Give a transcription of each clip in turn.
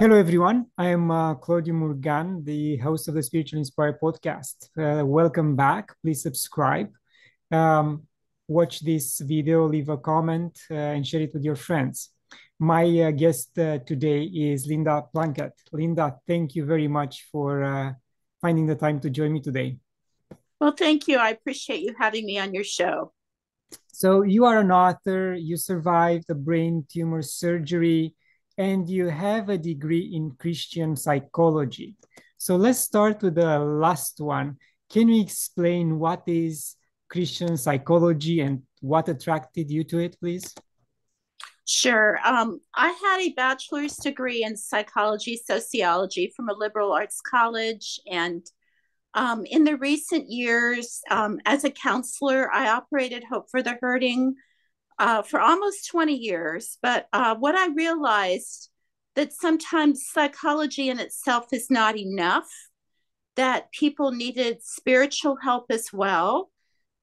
Hello, everyone. I am Claudiu Murgan, the host of the Spiritual Inspire podcast. Welcome back. Please subscribe, um, watch this video, leave a comment, and share it with your friends. My guest today is Linda Plunkett. Linda, thank you very much for finding the time to join me today. Well, thank you. I appreciate you having me on your show. So you are an author, you survived a brain tumor surgery, and you have a degree in Christian psychology. So let's start with the last one. Can you explain what is Christian psychology and what attracted you to it, please? Sure. I had a bachelor's degree in psychology, sociology from a liberal arts college. And in the recent years, as a counselor, I operated Hope for the Hurting for almost 20 years. But what I realized that sometimes psychology in itself is not enough, that people needed spiritual help as well.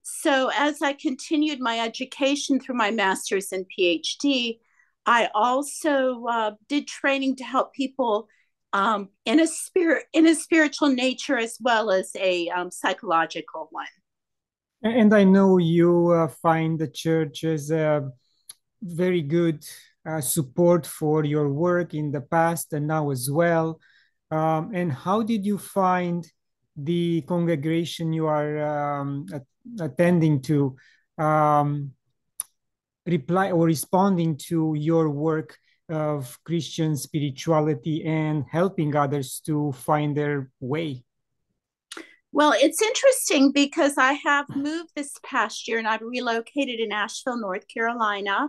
So, as I continued my education through my master's and PhD, I also did training to help people in a spiritual nature as well as a psychological one. And I know you find the church as a very good support for your work in the past and now as well. And how did you find the congregation you are attending to reply or responding to your work of Christian spirituality and helping others to find their way? Well, it's interesting because I have moved this past year and I've relocated in Asheville, North Carolina,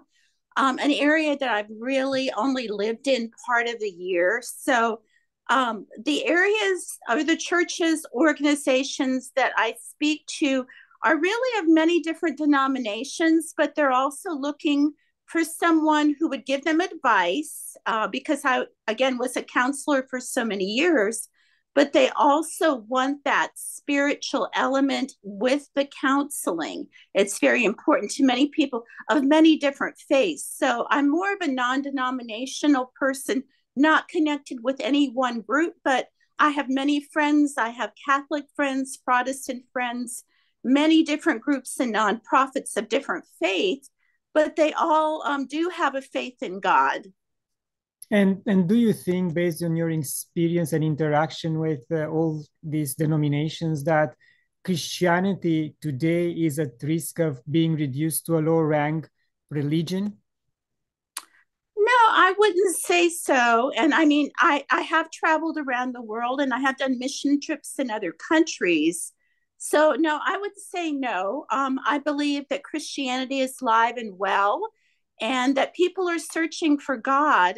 an area that I've really only lived in part of the year. So, the areas or the churches, organizations that I speak to are really of many different denominations, but they're also looking for someone who would give them advice because I, again, was a counselor for so many years, but they also want that spiritual element with the counseling. It's very important to many people of many different faiths. So I'm more of a non denominational person, not connected with any one group, but I have many friends. I have Catholic friends, Protestant friends, many different groups and nonprofits of different faiths, but they all do have a faith in God. And do you think, based on your experience and interaction with all these denominations, that Christianity today is at risk of being reduced to a low rank religion? No, I wouldn't say so. And I mean, I have traveled around the world and I have done mission trips in other countries. So, no, I would say no. I believe that Christianity is live and well and that people are searching for God.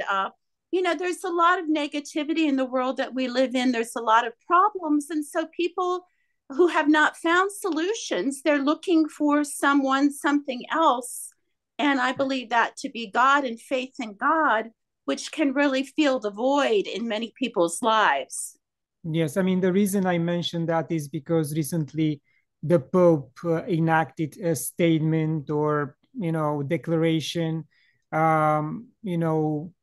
There's a lot of negativity in the world that we live in, there's a lot of problems. And so, people who have not found solutions, they're looking for someone, something else, and I believe that to be God and faith in God, which can really fill the void in many people's lives. Yes, I mean, the reason I mentioned that is because recently the Pope enacted a statement or, declaration, um, you know,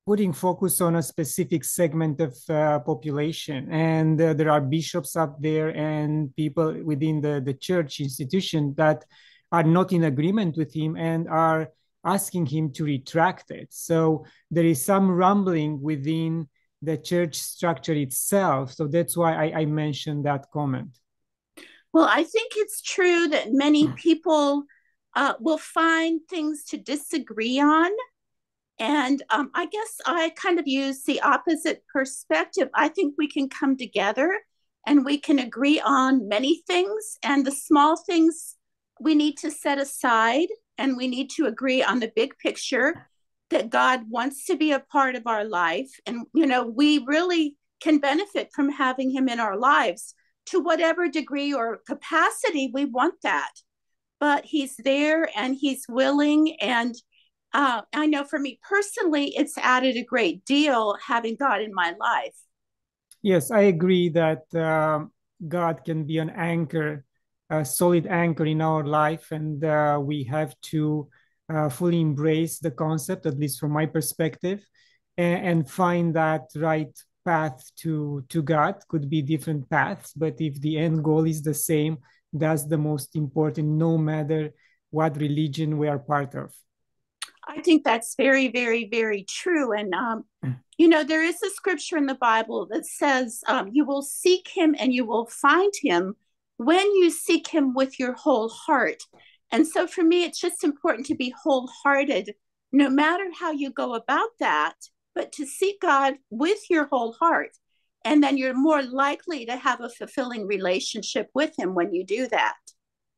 putting focus on a specific segment of population. And there are bishops up there and people within the church institution that are not in agreement with him and are asking him to retract it. So there is some rumbling within the church structure itself. So that's why I mentioned that comment. Well, I think it's true that many people will find things to disagree on. And I guess I kind of use the opposite perspective. I think we can come together and we can agree on many things, and the small things we need to set aside, and we need to agree on the big picture that God wants to be a part of our life. And, we really can benefit from having Him in our lives to whatever degree or capacity we want that. But He's there and He's willing. And I know for me personally, it's added a great deal having God in my life. Yes, I agree that God can be an anchor, a solid anchor in our life, and we have to fully embrace the concept, at least from my perspective. and find that right path to God. Could be different paths, but if the end goal is the same, that's the most important, no matter what religion we are part of. I think that's very, very, very true. And, there is a scripture in the Bible that says, you will seek him and you will find him when you seek him with your whole heart. And so for me, it's just important to be wholehearted, no matter how you go about that, but to seek God with your whole heart. And then you're more likely to have a fulfilling relationship with him when you do that.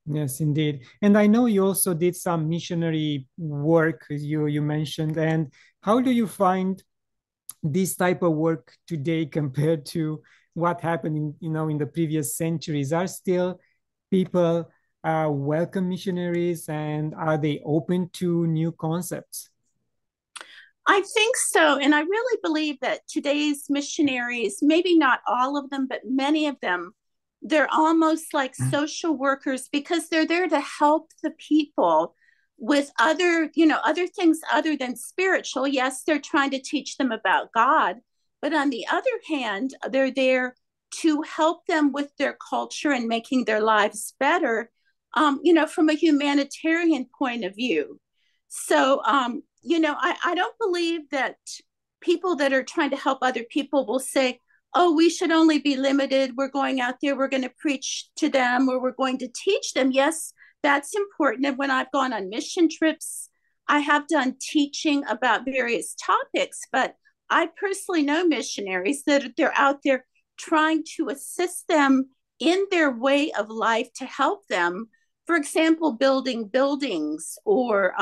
Yes, indeed. And I know you also did some missionary work, as you mentioned. And how do you find this type of work today compared to what happened in the previous centuries? Are still people welcome missionaries, and are they open to new concepts? I think so. And I really believe that today's missionaries, maybe not all of them, but many of them, they're almost like social workers because they're there to help the people with other things other than spiritual. Yes, they're trying to teach them about God, but on the other hand, they're there to help them with their culture and making their lives better, from a humanitarian point of view. So, I don't believe that people that are trying to help other people will say, oh, we should only be limited. We're going out there, we're going to preach to them, or we're going to teach them. Yes, that's important. And when I've gone on mission trips, I have done teaching about various topics, but I personally know missionaries that they're out there trying to assist them in their way of life to help them. For example, building buildings or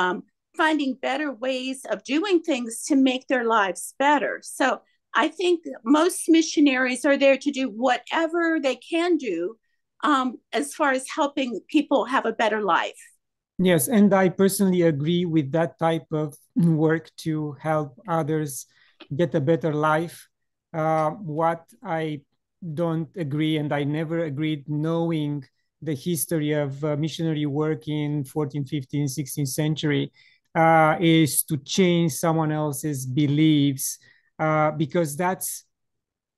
finding better ways of doing things to make their lives better. So I think most missionaries are there to do whatever they can do as far as helping people have a better life. Yes, and I personally agree with that type of work to help others get a better life. What I don't agree, and I never agreed, knowing the history of missionary work in 14th, 15th, 16th century, is to change someone else's beliefs, because that's,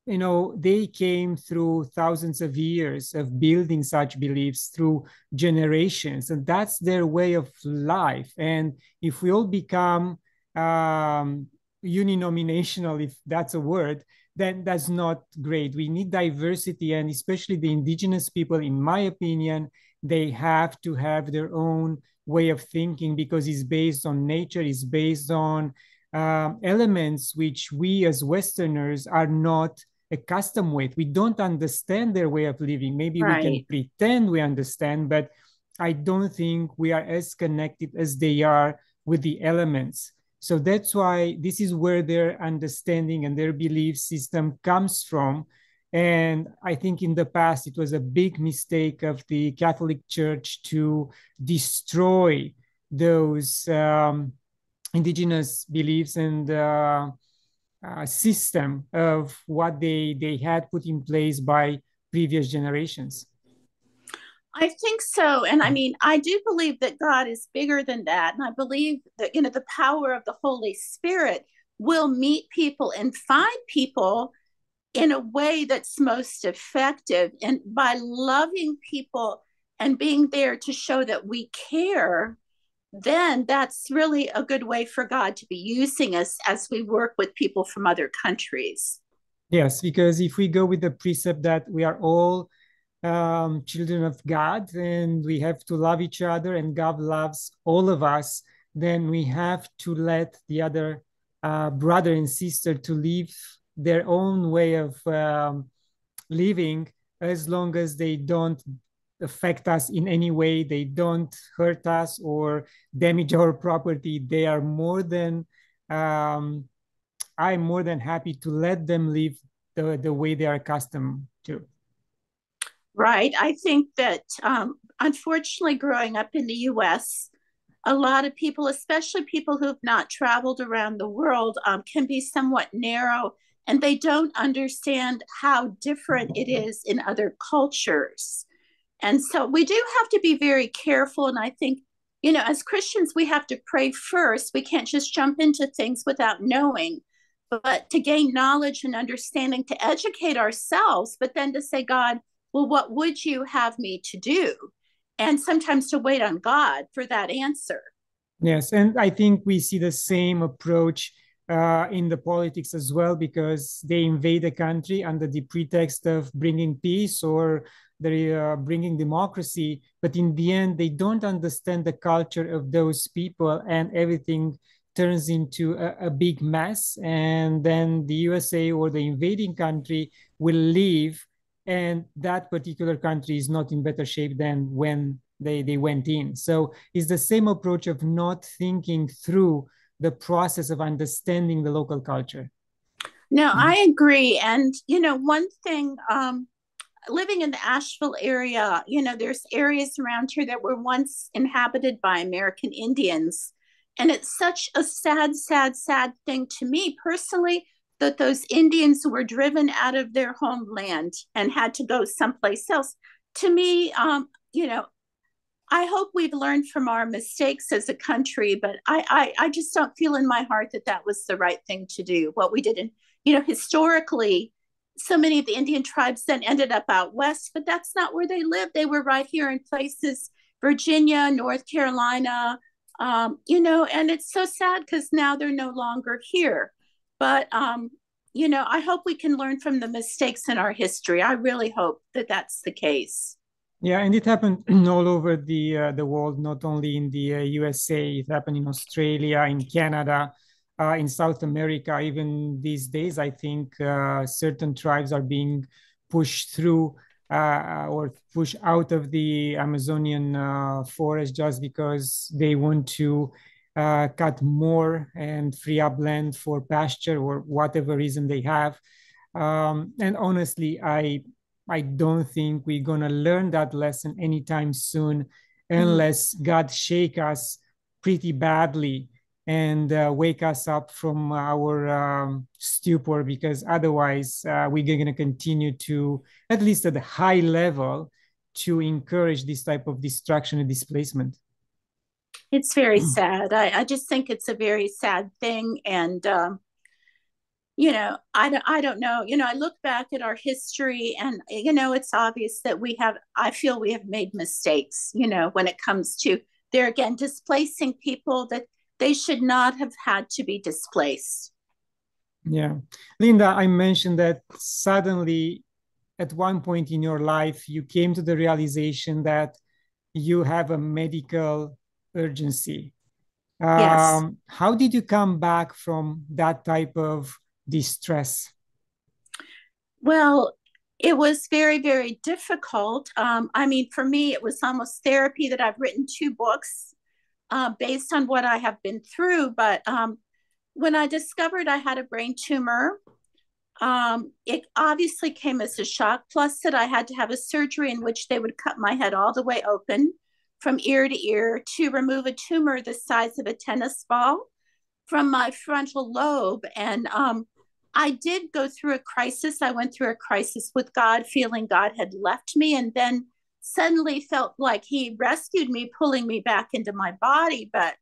they came through thousands of years of building such beliefs through generations, and that's their way of life. And if we all become uninominational, if that's a word, then that's not great. We need diversity, and especially the indigenous people, in my opinion, they have to have their own way of thinking, because it's based on nature, it's based on elements which we as Westerners are not accustomed with. We don't understand their way of living. Maybe we can pretend we understand, but I don't think we are as connected as they are with the elements. So that's why this is where their understanding and their belief system comes from. And I think in the past, it was a big mistake of the Catholic Church to destroy those indigenous beliefs and system of what they had put in place by previous generations. I think so. And I mean, I do believe that God is bigger than that. And I believe that, the power of the Holy Spirit will meet people and find people in a way that's most effective. And by loving people and being there to show that we care, then that's really a good way for God to be using us as we work with people from other countries. Yes, because if we go with the precept that we are all children of God and we have to love each other and God loves all of us, then we have to let the other brother and sister to live their own way of living, as long as they don't affect us in any way, they don't hurt us or damage our property. They are more than I'm more than happy to let them live the way they are accustomed to. Right. I think that unfortunately, growing up in the US, a lot of people, especially people who've not traveled around the world, can be somewhat narrow, and they don't understand how different it is in other cultures. And so we do have to be very careful. And I think, as Christians, we have to pray first. We can't just jump into things without knowing. but to gain knowledge and understanding, to educate ourselves, but then to say, God, well, what would you have me to do? And sometimes to wait on God for that answer. Yes, and I think we see the same approach in the politics as well, because they invade a country under the pretext of bringing peace or they're bringing democracy, but in the end, they don't understand the culture of those people, and everything turns into a big mess. And then the USA or the invading country will leave, and that particular country is not in better shape than when they went in. So it's the same approach of not thinking through the process of understanding the local culture. No, I agree. And, one thing, living in the Asheville area, there's areas around here that were once inhabited by American Indians. And it's such a sad, sad, sad thing to me personally that those Indians were driven out of their homeland and had to go someplace else. To me, I hope we've learned from our mistakes as a country, but I just don't feel in my heart that that was the right thing to do. What we did, historically, so many of the Indian tribes then ended up out west, but that's not where they lived. They were right here in places, Virginia, North Carolina, and it's so sad because now they're no longer here. But, I hope we can learn from the mistakes in our history. I really hope that that's the case. Yeah, and it happened all over the world, not only in the USA. It happened in Australia, in Canada, in South America. Even these days, I think certain tribes are being pushed through or pushed out of the Amazonian forest just because they want to cut more and free up land for pasture or whatever reason they have. And honestly, I don't think we're gonna learn that lesson anytime soon, unless God shake us pretty badly and wake us up from our stupor, because otherwise we're gonna continue to, at least at a high level, to encourage this type of destruction and displacement. It's very sad. I just think it's a very sad thing. And, I don't know. I look back at our history and, it's obvious that I feel we have made mistakes, when it comes to there again, displacing people that they should not have had to be displaced. Yeah. Linda, I mentioned that suddenly at one point in your life, you came to the realization that you have a medical urgency. Yes. How did you come back from that type of distress? Well, it was very, very difficult. For me, it was almost therapy that I've written 2 books based on what I have been through. But when I discovered I had a brain tumor, it obviously came as a shock. Plus, that I had to have a surgery in which they would cut my head all the way open from ear to ear to remove a tumor the size of a tennis ball from my frontal lobe. And I did go through a crisis. I went through a crisis with God, feeling God had left me, and then suddenly felt like He rescued me, pulling me back into my body. But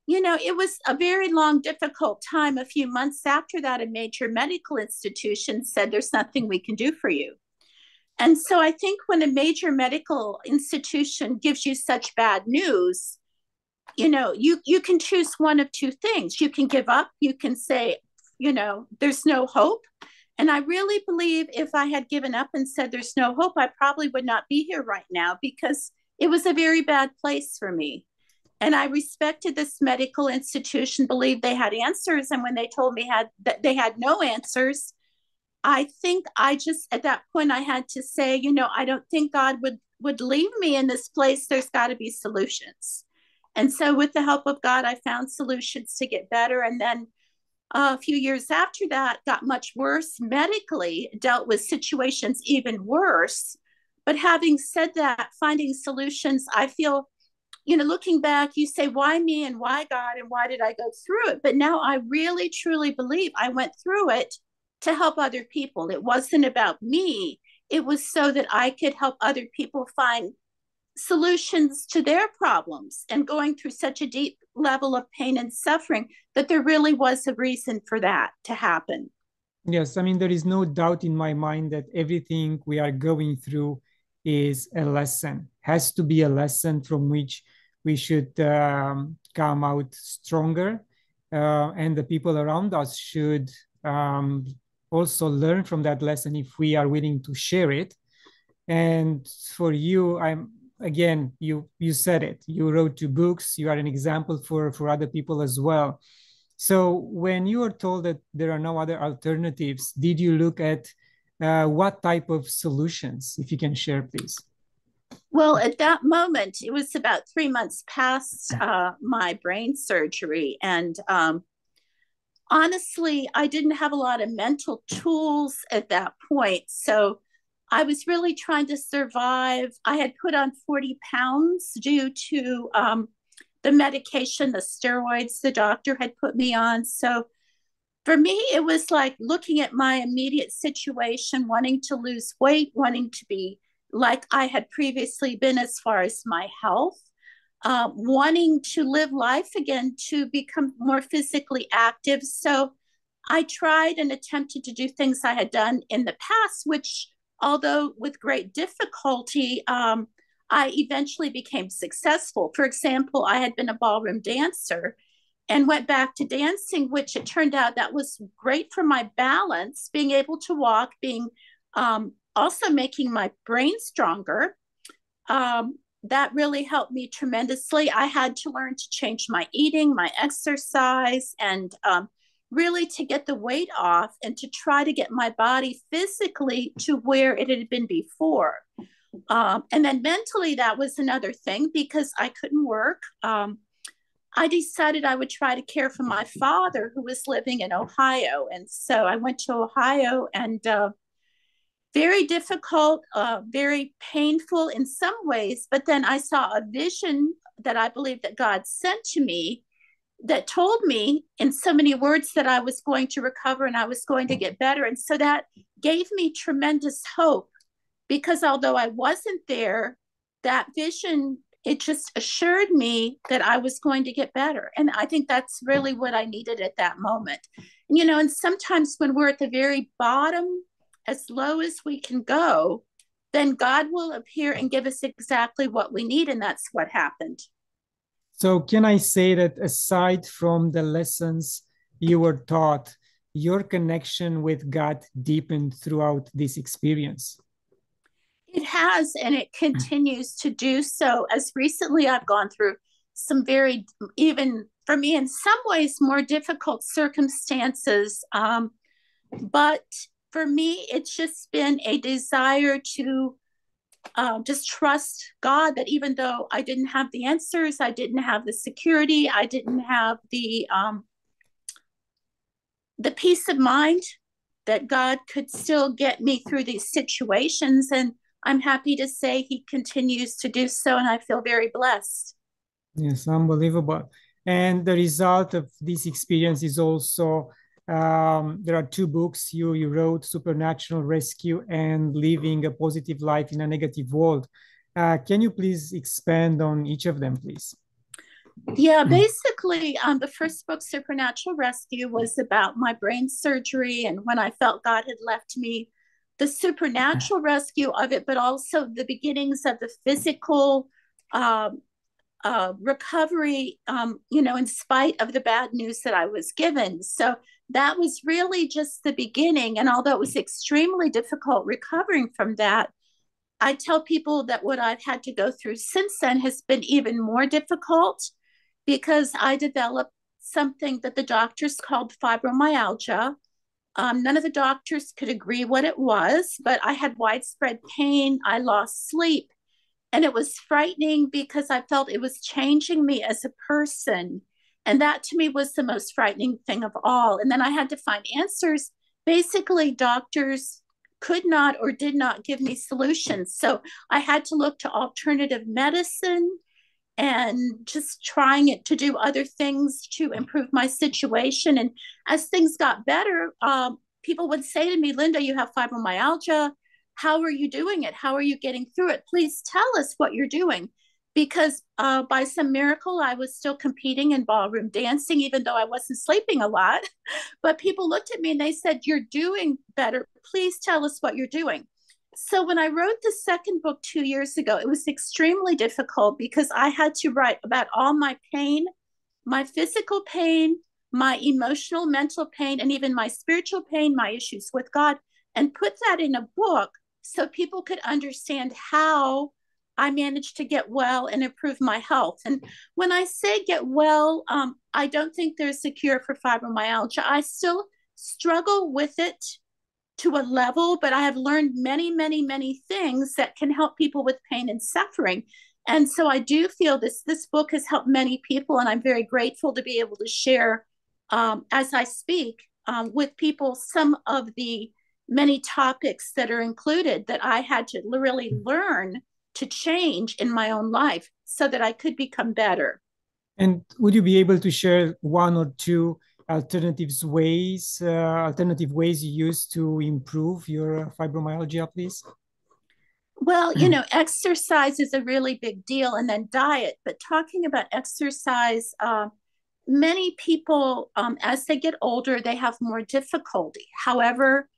it was a very long, difficult time. A few months after that, a major medical institution said, "There's nothing we can do for you." And so I think when a major medical institution gives you such bad news, you can choose one of 2 things. You can give up. You can say, there's no hope. And I really believe if I had given up and said there's no hope, I probably would not be here right now, because it was a very bad place for me. And I respected this medical institution, believed they had answers. And when they told me that they had no answers, I think I just, at that point, I had to say, I don't think God would leave me in this place. There's got to be solutions. And so with the help of God, I found solutions to get better. And then a few years after that, got much worse medically, dealt with situations even worse. But having said that, finding solutions, I feel, looking back, you say, why me and why God and why did I go through it? But now I really, truly believe I went through it to help other people. It wasn't about me. It was so that I could help other people find solutions to their problems and going through such a deep level of pain and suffering that there really was a reason for that to happen. Yes, I mean, there is no doubt in my mind that everything we are going through is a lesson, has to be a lesson from which we should come out stronger. And the people around us should also learn from that lesson if we are willing to share it. And for you, again, you said it. You wrote 2 books. You are an example for other people as well. So when you were told that there are no other alternatives, did you look at what type of solutions, if you can share, please? Well, at that moment, it was about 3 months past my brain surgery. And honestly, I didn't have a lot of mental tools at that point. So I was really trying to survive. I had put on 40 pounds due to the medication, the steroids the doctor had put me on. So for me, it was like looking at my immediate situation, wanting to lose weight, wanting to be like I had previously been as far as my health, wanting to live life again, to become more physically active. So I tried and attempted to do things I had done in the past, which, although with great difficulty, I eventually became successful. For example, I had been a ballroom dancer and went back to dancing, which it turned out that was great for my balance, being able to walk, being also making my brain stronger. That really helped me tremendously. I had to learn to change my eating, my exercise, and really to get the weight off and to try to get my body physically to where it had been before. And then mentally, that was another thing because I couldn't work. I decided I would try to care for my father who was living in Ohio. And so I went to Ohio, and very difficult, very painful in some ways. But then I saw a vision that I believe that God sent to me that told me in so many words that I was going to recover and I was going to get better. And so that gave me tremendous hope, because although I wasn't there, that vision, it just assured me that I was going to get better. And I think that's really what I needed at that moment. And, and sometimes when we're at the very bottom, as low as we can go, then God will appear and give us exactly what we need. And that's what happened. So can I say that aside from the lessons you were taught, your connection with God deepened throughout this experience? It has, and it continues to do so. As recently, I've gone through some very, even for me, in some ways, more difficult circumstances. But for me, it's just been a desire to just trust God, that even though I didn't have the answers, I didn't have the security, I didn't have the peace of mind, that God could still get me through these situations. And I'm happy to say he continues to do so, and I feel very blessed. Yes, unbelievable. And the result of this experience is also, there are 2 books you wrote, Supernatural Rescue and Living a Positive Life in a Negative World. Can you please expand on each of them, please? Yeah, basically, the first book, Supernatural Rescue, was about my brain surgery and when I felt God had left me, the supernatural rescue of it, but also the beginnings of the physical recovery, in spite of the bad news that I was given. So that was really just the beginning. And although it was extremely difficult recovering from that, I tell people that what I've had to go through since then has been even more difficult, because I developed something that the doctors called fibromyalgia. None of the doctors could agree what it was, but I had widespread pain. I lost sleep. And it was frightening because I felt it was changing me as a person. And that to me was the most frightening thing of all. And then I had to find answers. Basically, doctors could not or did not give me solutions. So I had to look to alternative medicine and just trying it to do other things to improve my situation. And as things got better, people would say to me, Linda, you have fibromyalgia. How are you doing it? How are you getting through it? Please tell us what you're doing. Because by some miracle, I was still competing in ballroom dancing, even though I wasn't sleeping a lot. But people looked at me and they said, "You're doing better. Please tell us what you're doing." So when I wrote the second book 2 years ago, it was extremely difficult because I had to write about all my pain, my physical pain, my emotional, mental pain, and even my spiritual pain, my issues with God, and put that in a book so people could understand how I managed to get well and improve my health. And when I say get well, I don't think there's a cure for fibromyalgia. I still struggle with it to a level, but I have learned many, many, many things that can help people with pain and suffering. And so I do feel this book has helped many people, and I'm very grateful to be able to share as I speak with people some of the many topics that are included that I had to really learn to change in my own life so that I could become better. And would you be able to share one or two alternative ways you use to improve your fibromyalgia, please? Well, exercise is a really big deal, and then diet. But talking about exercise, many people, as they get older, they have more difficulty. However,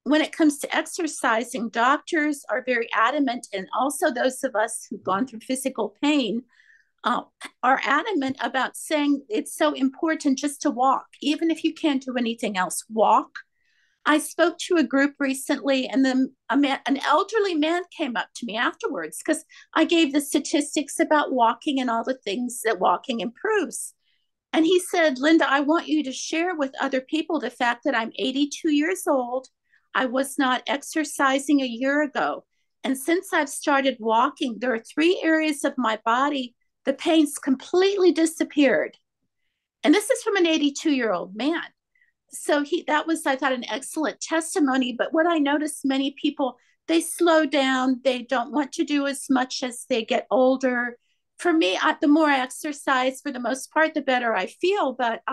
when it comes to exercising, doctors are very adamant, and also those of us who've gone through physical pain uh, are adamant about saying it's so important just to walk, even if you can't do anything else. Walk. I spoke to a group recently, and then an elderly man came up to me afterwards because I gave the statistics about walking and all the things that walking improves. And he said, "Linda, I want you to share with other people the fact that I'm 82 years old. I was not exercising a year ago. And since I've started walking, there are 3 areas of my body, the pain's completely disappeared." And this is from an 82-year-old man. So that was, I thought, an excellent testimony. But what I noticed, many people, they slow down. They don't want to do as much as they get older. For me, the more I exercise, for the most part, the better I feel. But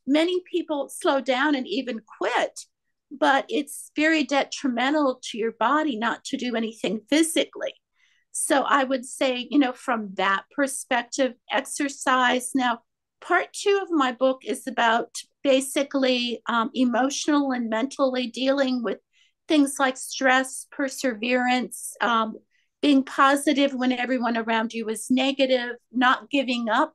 many people slow down and even quit. But it's very detrimental to your body not to do anything physically. So I would say, from that perspective, exercise. Now, part 2 of my book is about basically emotional and mentally dealing with things like stress, perseverance, being positive when everyone around you is negative, not giving up,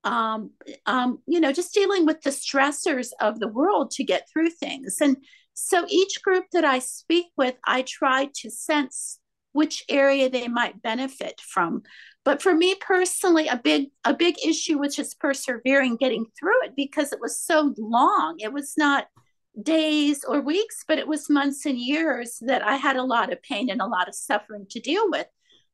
just dealing with the stressors of the world to get through things. And so each group that I speak with, I try to sense which area they might benefit from. But for me personally, a big issue was just persevering, getting through it, because it was so long. It was not days or weeks, but it was months and years that I had a lot of pain and a lot of suffering to deal with.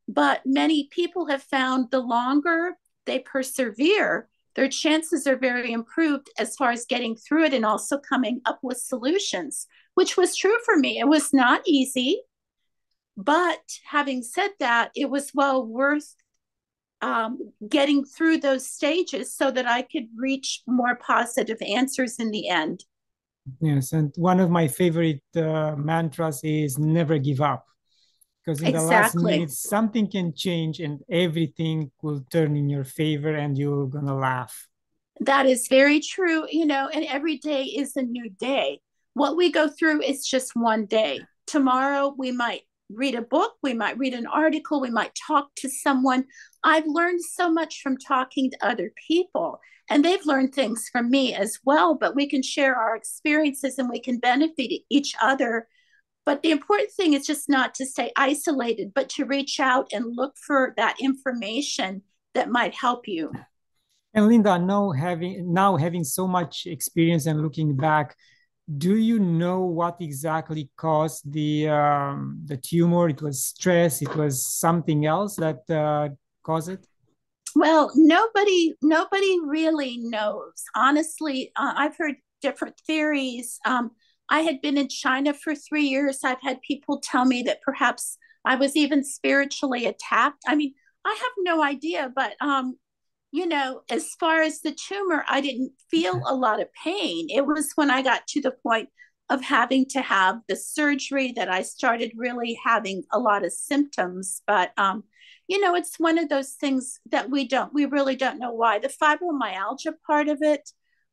But many people have found the longer they persevere, their chances are very improved as far as getting through it and also coming up with solutions, which was true for me. It was not easy, but having said that, it was well worth getting through those stages so that I could reach more positive answers in the end. Yes, and one of my favorite mantras is never give up. Because in the last minute, something can change and everything will turn in your favor and you're going to laugh. That is very true, and every day is a new day. What we go through is just one day. Tomorrow, we might read a book, we might read an article, we might talk to someone. I've learned so much from talking to other people, and they've learned things from me as well, but we can share our experiences and we can benefit each other. But the important thing is just not to stay isolated, but to reach out and look for that information that might help you. And Linda, now having so much experience and looking back, do you know what exactly caused the tumor? It was stress. It was something else that caused it. Well, nobody really knows. Honestly, I've heard different theories. I had been in China for 3 years. I've had people tell me that perhaps I was even spiritually attacked. I mean, I have no idea, but as far as the tumor, I didn't feel a lot of pain. It was when I got to the point of having to have the surgery that I started really having a lot of symptoms. But it's one of those things that we really don't know why. The fibromyalgia part of it,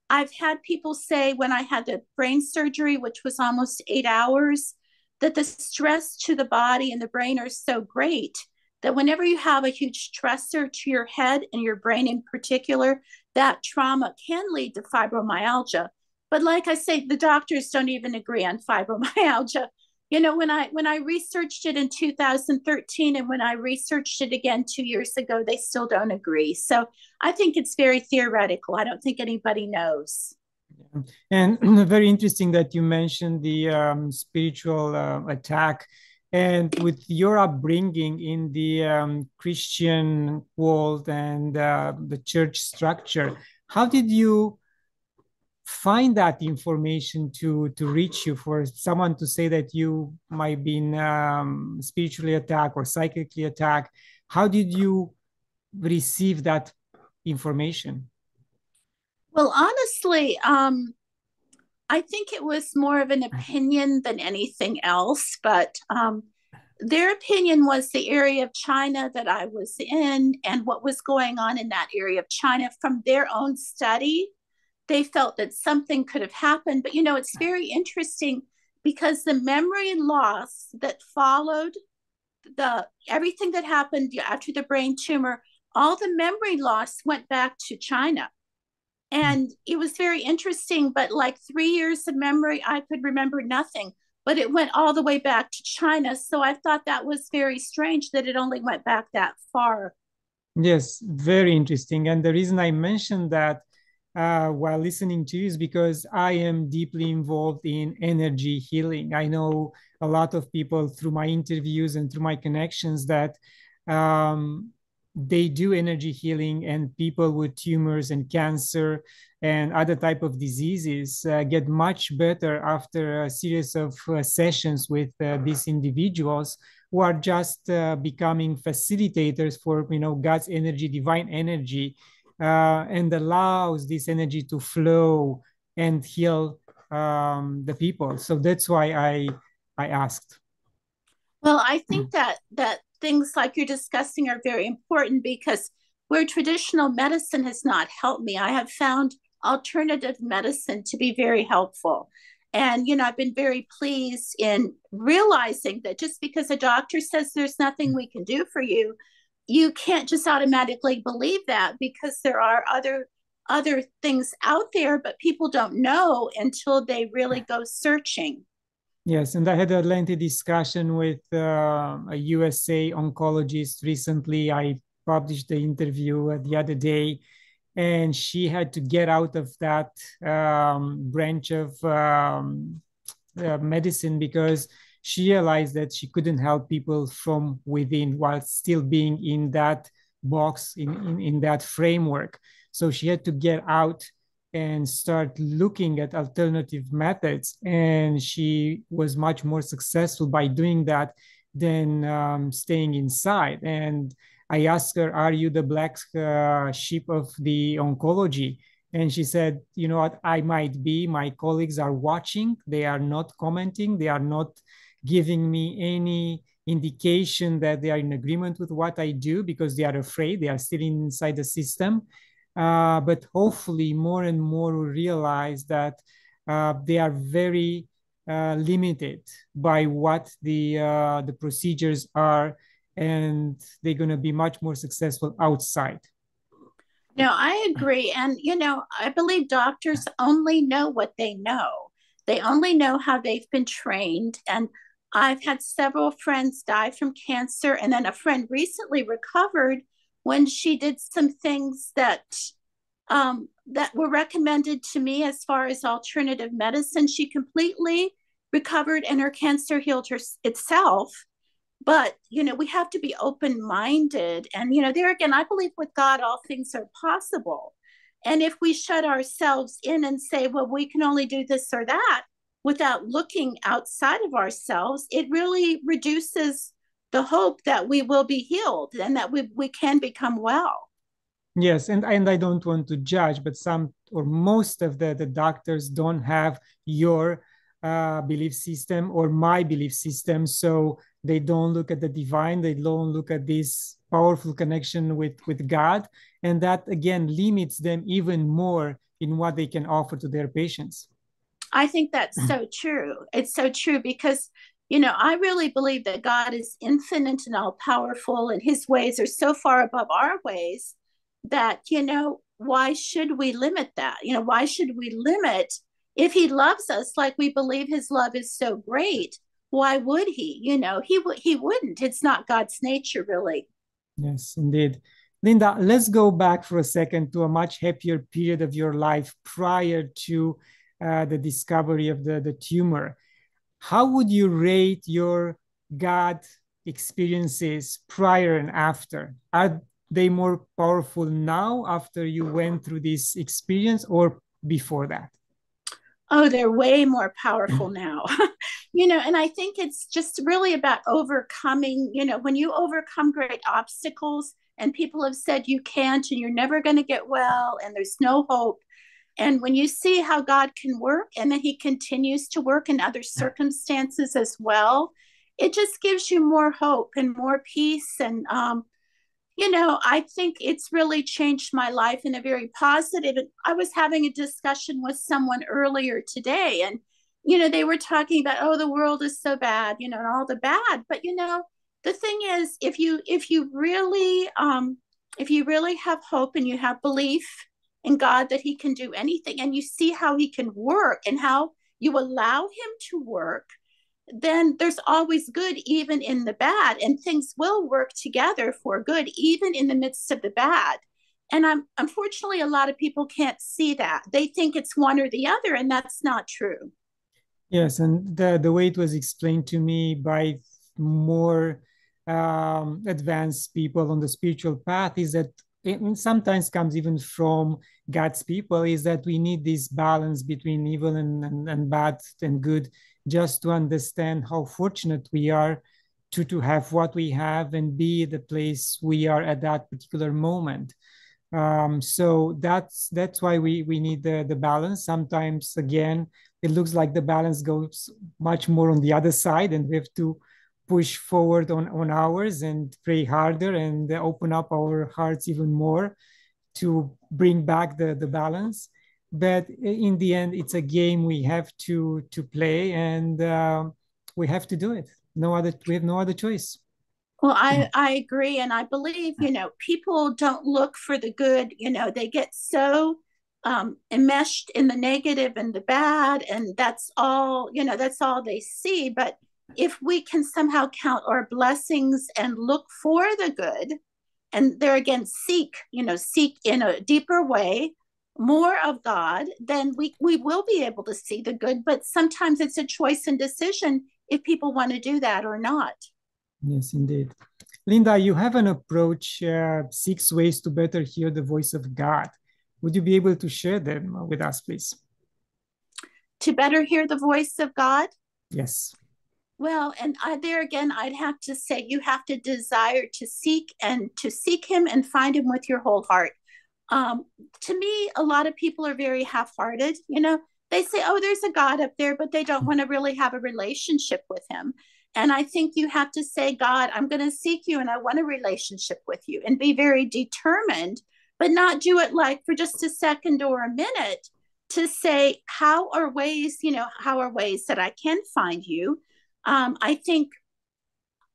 I've had people say when I had the brain surgery, which was almost 8 hours, that the stress to the body and the brain are so great that whenever you have a huge stressor to your head and your brain in particular, that trauma can lead to fibromyalgia. But like I say, the doctors don't even agree on fibromyalgia. When I researched it in 2013 and when I researched it again 2 years ago, they still don't agree. So I think it's very theoretical. I don't think anybody knows. And very interesting that you mentioned the spiritual attack. And with your upbringing in the Christian world and the church structure, how did you find that information to reach you, for someone to say that you might be spiritually attacked or psychically attacked? How did you receive that information? Well, honestly, I think it was more of an opinion than anything else, but their opinion was the area of China that I was in and what was going on in that area of China from their own study. They felt that something could have happened. But, it's very interesting because the memory loss that followed the everything that happened after the brain tumor, all the memory loss went back to China. And it was very interesting, but like 3 years of memory, I could remember nothing, but it went all the way back to China. So I thought that was very strange that it only went back that far. Yes, very interesting. And the reason I mentioned that while listening to you is because I am deeply involved in energy healing. I know a lot of people through my interviews and through my connections that um, they do energy healing, and people with tumors and cancer and other type of diseases get much better after a series of sessions with these individuals who are just becoming facilitators for God's energy, divine energy, and allows this energy to flow and heal the people. So that's why I asked. Well, I think that things like you're discussing are very important because where traditional medicine has not helped me, I have found alternative medicine to be very helpful. And I've been very pleased in realizing that just because a doctor says there's nothing we can do for you, you can't just automatically believe that because there are other things out there, but people don't know until they really go searching. Yes, and I had a lengthy discussion with a USA oncologist recently. I published the interview the other day, and she had to get out of that branch of medicine because she realized that she couldn't help people from within while still being in that box, in that framework. So she had to get out and start looking at alternative methods. And she was much more successful by doing that than staying inside. And I asked her, "Are you the black sheep of the oncology?" And she said, "You know what? I might be. My colleagues are watching. They are not commenting. They are not giving me any indication that they are in agreement with what I do because they are afraid. They are still inside the system. But hopefully, more and more will realize that they are very limited by what the procedures are, and they're going to be much more successful outside." No, I agree. And, I believe doctors only know what they know. They only know how they've been trained. And I've had several friends die from cancer. And then a friend recently recovered when she did some things that were recommended to me as far as alternative medicine. She completely recovered and her cancer healed itself. But we have to be open minded, and there again, I believe with God all things are possible. And if we shut ourselves in and say, well, we can only do this or that without looking outside of ourselves, it really reduces the hope that we will be healed and that we can become well. Yes, and I don't want to judge, but some or most of the doctors don't have your belief system or my belief system. So they don't look at the divine, they don't look at this powerful connection with God. And that, again, limits them even more in what they can offer to their patients. I think that's so true. It's so true because, I really believe that God is infinite and all powerful, and his ways are so far above our ways that, why should we limit that? Why should we limit if he loves us like we believe his love is so great? Why would he? He wouldn't. It's not God's nature, really. Yes, indeed. Linda, let's go back for a second to a much happier period of your life prior to the discovery of the tumor. How would you rate your God experiences prior and after? Are they more powerful now after you went through this experience or before that? Oh, they're way more powerful now. And I think it's just really about overcoming, when you overcome great obstacles and people have said you can't and you're never going to get well and there's no hope. And when you see how God can work and then he continues to work in other circumstances as well, it just gives you more hope and more peace. And, I think it's really changed my life in a very positive. And I was having a discussion with someone earlier today, and they were talking about, oh, the world is so bad, and all the bad. But the thing is, if you really have hope and you have belief in God that he can do anything, and you see how he can work and how you allow him to work, then there's always good even in the bad, and things will work together for good even in the midst of the bad. And unfortunately, a lot of people can't see that. They think it's one or the other, and that's not true. Yes, and the way it was explained to me by more advanced people on the spiritual path is that it sometimes comes even from God's people, is that we need this balance between evil and bad and good, just to understand how fortunate we are to have what we have and be the place we are at that particular moment. So that's why we need the balance. Sometimes, again, it looks like the balance goes much more on the other side, and we have to push forward on ours and pray harder and open up our hearts even more to bring back the balance. But in the end, it's a game we have to play, and we have to do it. We have no other choice. Well, I agree. And I believe, people don't look for the good, they get so enmeshed in the negative and the bad, and that's all they see. But if we can somehow count our blessings and look for the good, and there again, seek in a deeper way more of God, then we will be able to see the good. But sometimes it's a choice and decision if people want to do that or not. Yes, indeed. Linda, you have an approach, 6 ways to better hear the voice of God. Would you be able to share them with us, please? To better hear the voice of God? Yes. Well, and there again, I'd have to say you have to desire to seek him and find him with your whole heart. To me, a lot of people are very half-hearted. They say, oh, there's a God up there, but they don't want to really have a relationship with him. And I think you have to say, God, I'm going to seek you and I want a relationship with you, and be very determined, but not do it like for just a second or a minute, to say, how are ways that I can find you? I think,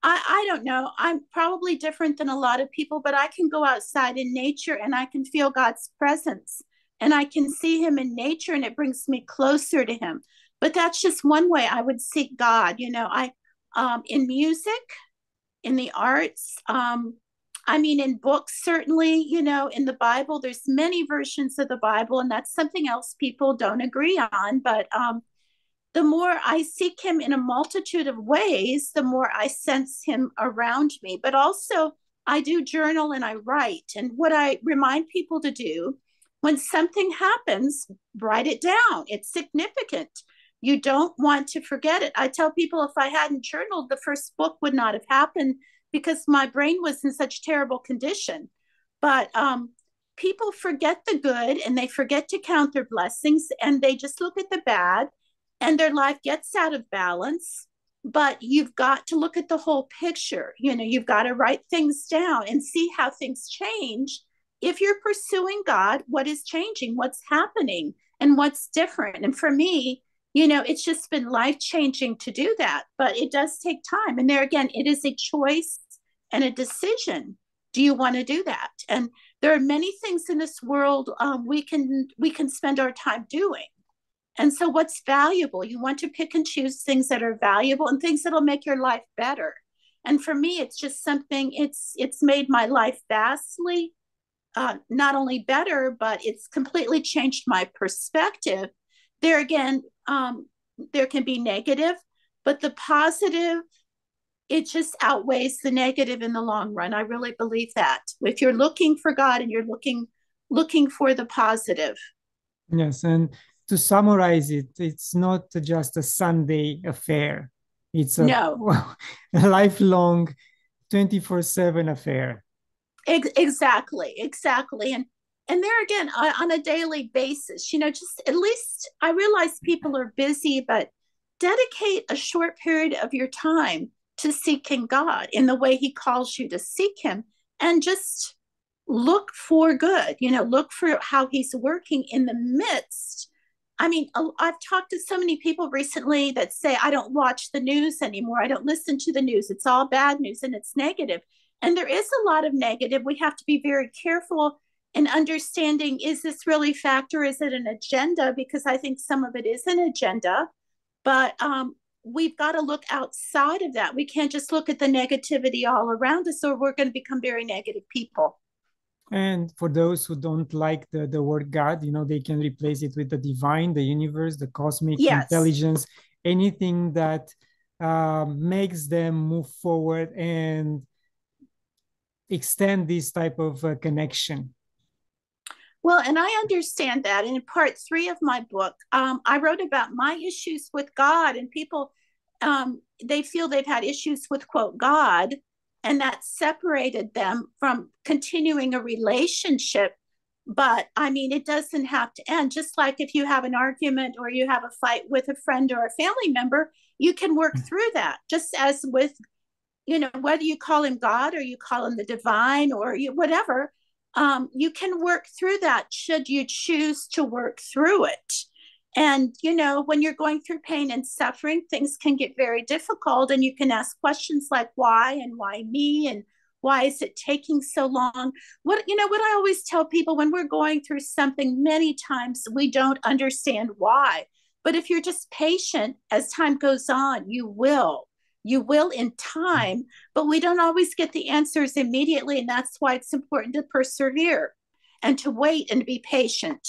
I don't know, I'm probably different than a lot of people, but I can go outside in nature and I can feel God's presence and I can see him in nature, and it brings me closer to him. But that's just one way I would seek God. In music, in the arts, in books, certainly, in the Bible, there's many versions of the Bible, and that's something else people don't agree on. But the more I seek him in a multitude of ways, the more I sense him around me. But also, I do journal and I write. And what I remind people to do when something happens, write it down. It's significant. You don't want to forget it. I tell people, if I hadn't journaled, the first book would not have happened because my brain was in such terrible condition. But people forget the good and they forget to count their blessings, and they just look at the bad. and their life gets out of balance. But you've got to look at the whole picture. You've got to write things down and see how things change. If you're pursuing God, what is changing, what's happening, and what's different? And for me, it's just been life changing to do that, but it does take time. And there again, it is a choice and a decision. Do you want to do that? And there are many things in this world we can spend our time doing. And so, what's valuable? You want to pick and choose things that are valuable and things that'll make your life better. And for me, it's just something. It's made my life vastly not only better, but it's completely changed my perspective. There again, there can be negative, but the positive, it just outweighs the negative in the long run. I really believe that. If you're looking for God and you're looking for the positive. Yes, and to summarize it, it's not just a Sunday affair. It's a, No, a lifelong 24/7 affair. exactly. And there again, on a daily basis, just at least I realize people are busy, but dedicate a short period of your time to seeking God in the way He calls you to seek Him, and just look for good, look for how He's working in the midst. I mean, I've talked to so many people recently that say, I don't watch the news anymore. I don't listen to the news. It's all bad news and it's negative. And there is a lot of negative. We have to be very careful in understanding, is this really fact or is it an agenda? Because I think some of it is an agenda, but we've got to look outside of that. We can't just look at the negativity all around us, or we're going to become very negative people. And for those who don't like the word God, they can replace it with the divine, the universe, the cosmic Yes. intelligence, anything that makes them move forward and extend this type of connection. Well, and I understand that. In part 3 of my book, I wrote about my issues with God, and people, they feel they've had issues with, quote, God, and that separated them from continuing a relationship. But I mean, it doesn't have to end. Just like if you have an argument or you have a fight with a friend or a family member, you can work through that, just as with, whether you call him God or you call him the divine or whatever. You can work through that should you choose to work through it. And, when you're going through pain and suffering, things can get very difficult. And you can ask questions like, why and why me? And why is it taking so long? What I always tell people, when we're going through something, many times we don't understand why. But if you're just patient, as time goes on, you will. You will in time, but we don't always get the answers immediately. And that's why it's important to persevere and to wait and to be patient.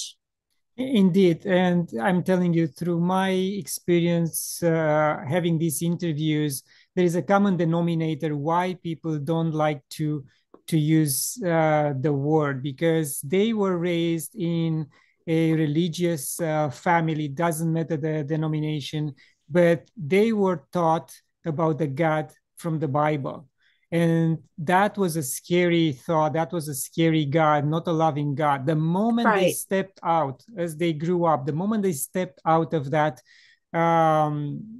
Indeed. And I'm telling you, through my experience having these interviews, there is a common denominator why people don't like to use the word, because they were raised in a religious family, doesn't matter the denomination, but they were taught about the God from the Bible. And that was a scary thought. That was a scary God, not a loving God. The moment they Right. stepped out, as they grew up, the moment they stepped out of that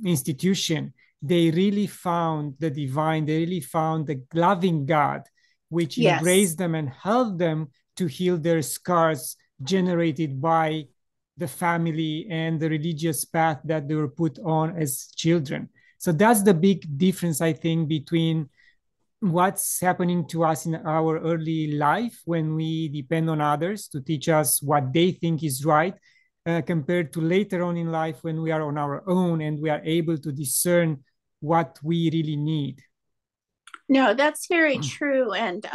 institution, they really found the divine. They really found the loving God, which Yes. embraced them and helped them to heal their scars generated by the family and the religious path that they were put on as children. So that's the big difference, I think, between what's happening to us in our early life when we depend on others to teach us what they think is right, compared to later on in life when we are on our own and we are able to discern what we really need. No, that's very true. And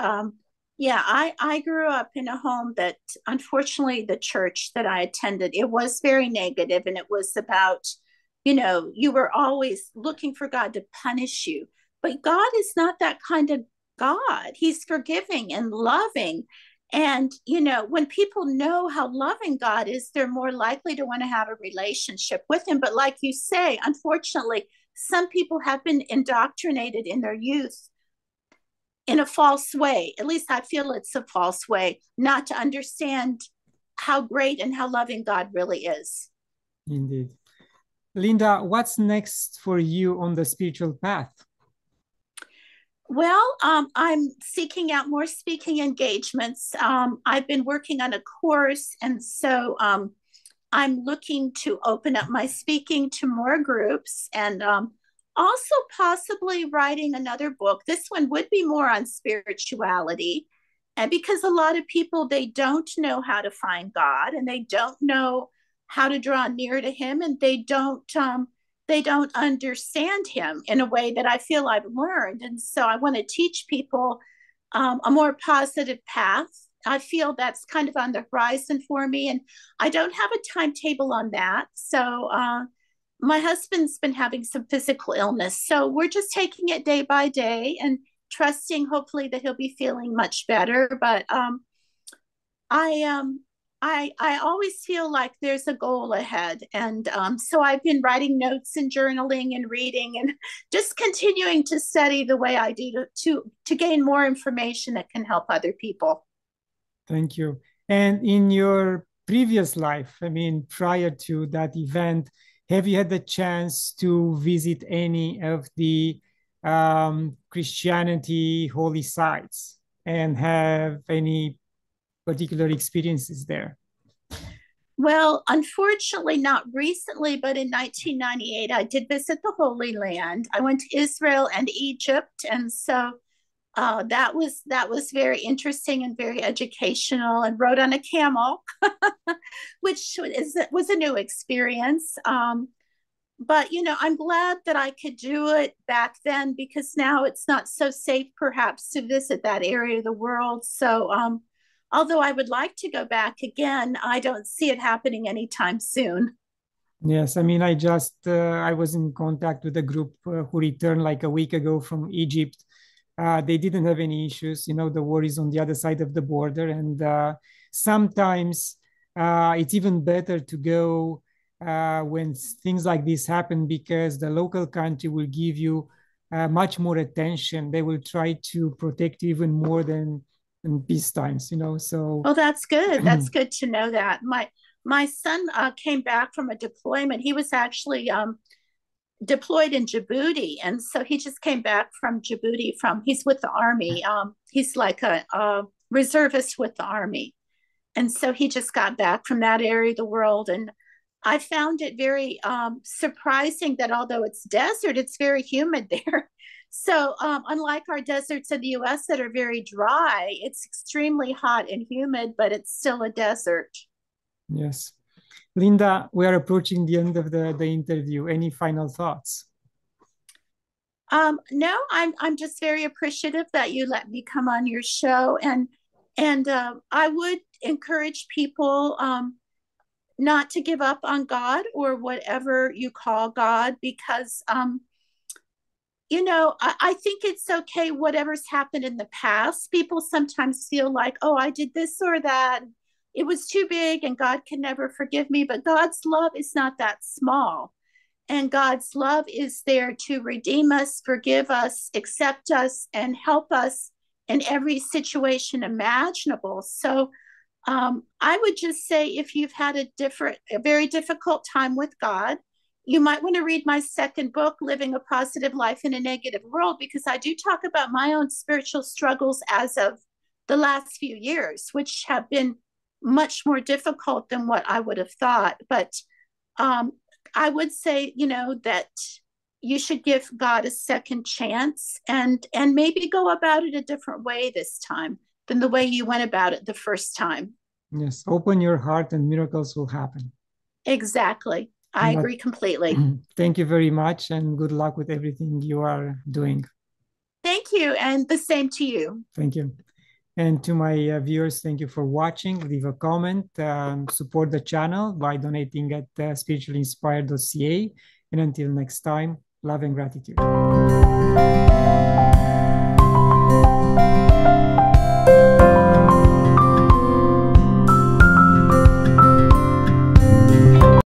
yeah, I grew up in a home that, unfortunately, the church that I attended, it was very negative, and it was about, you were always looking for God to punish you. But God is not that kind of God. He's forgiving and loving. And, when people know how loving God is, they're more likely to want to have a relationship with Him. But like you say, unfortunately, some people have been indoctrinated in their youth in a false way. At least I feel it's a false way, not to understand how great and how loving God really is. Indeed. Linda, what's next for you on the spiritual path? Well, I'm seeking out more speaking engagements. I've been working on a course, and so I'm looking to open up my speaking to more groups, and also possibly writing another book. This one would be more on spirituality. And because a lot of people, they don't know how to find God, and they don't know how to draw near to him, and they don't understand him in a way that I feel I've learned. And so I want to teach people a more positive path. I feel that's kind of on the horizon for me, and I don't have a timetable on that. So my husband's been having some physical illness, so we're just taking it day by day and trusting, hopefully, that he'll be feeling much better. But I I always feel like there's a goal ahead, and so I've been writing notes and journaling and reading and just continuing to study the way I do to gain more information that can help other people. Thank you. And in your previous life, I mean, prior to that event, have you had the chance to visit any of the Christianity holy sites and have any particular experiences there? Well, unfortunately, not recently, but in 1998, I did visit the Holy Land. I went to Israel and Egypt, and so that was very interesting and very educational. And rode on a camel, which was a new experience. But you know, I'm glad that I could do it back then, because now it's not so safe, perhaps, to visit that area of the world. So although I would like to go back again, I don't see it happening anytime soon. Yes, I mean, I was in contact with a group who returned like a week ago from Egypt. They didn't have any issues. You know, the war is on the other side of the border, and sometimes it's even better to go when things like this happen, because the local country will give you much more attention. They will try to protect you even more than in peace times. You know, so. Oh, that's good. That's good to know that. My son came back from a deployment. He was actually deployed in Djibouti, and so he just came back from Djibouti. He's with the army. He's like a reservist with the army, and so he just got back from that area of the world. And I found it very surprising that although it's desert, it's very humid there. So unlike our deserts in the U.S. that are very dry, it's extremely hot and humid, but it's still a desert. Yes. Linda, we are approaching the end of the interview. Any final thoughts? No, I'm just very appreciative that you let me come on your show, and I would encourage people not to give up on God or whatever you call God, because you know, I think it's okay, whatever's happened in the past. People sometimes feel like, oh, I did this or that. It was too big and God can never forgive me. But God's love is not that small. And God's love is there to redeem us, forgive us, accept us, and help us in every situation imaginable. So I would just say, if you've had a very difficult time with God, you might want to read my second book, Living a Positive Life in a Negative World, because I do talk about my own spiritual struggles as of the last few years, which have been much more difficult than what I would have thought. But I would say, you know, that you should give God a second chance, and maybe go about it a different way this time than the way you went about it the first time. Yes, open your heart and miracles will happen. Exactly. I agree completely. Thank you very much, and good luck with everything you are doing. Thank you, and the same to you. Thank you. And to my viewers, thank you for watching. Leave a comment, support the channel by donating at spirituallyinspired.ca. And until next time, love and gratitude.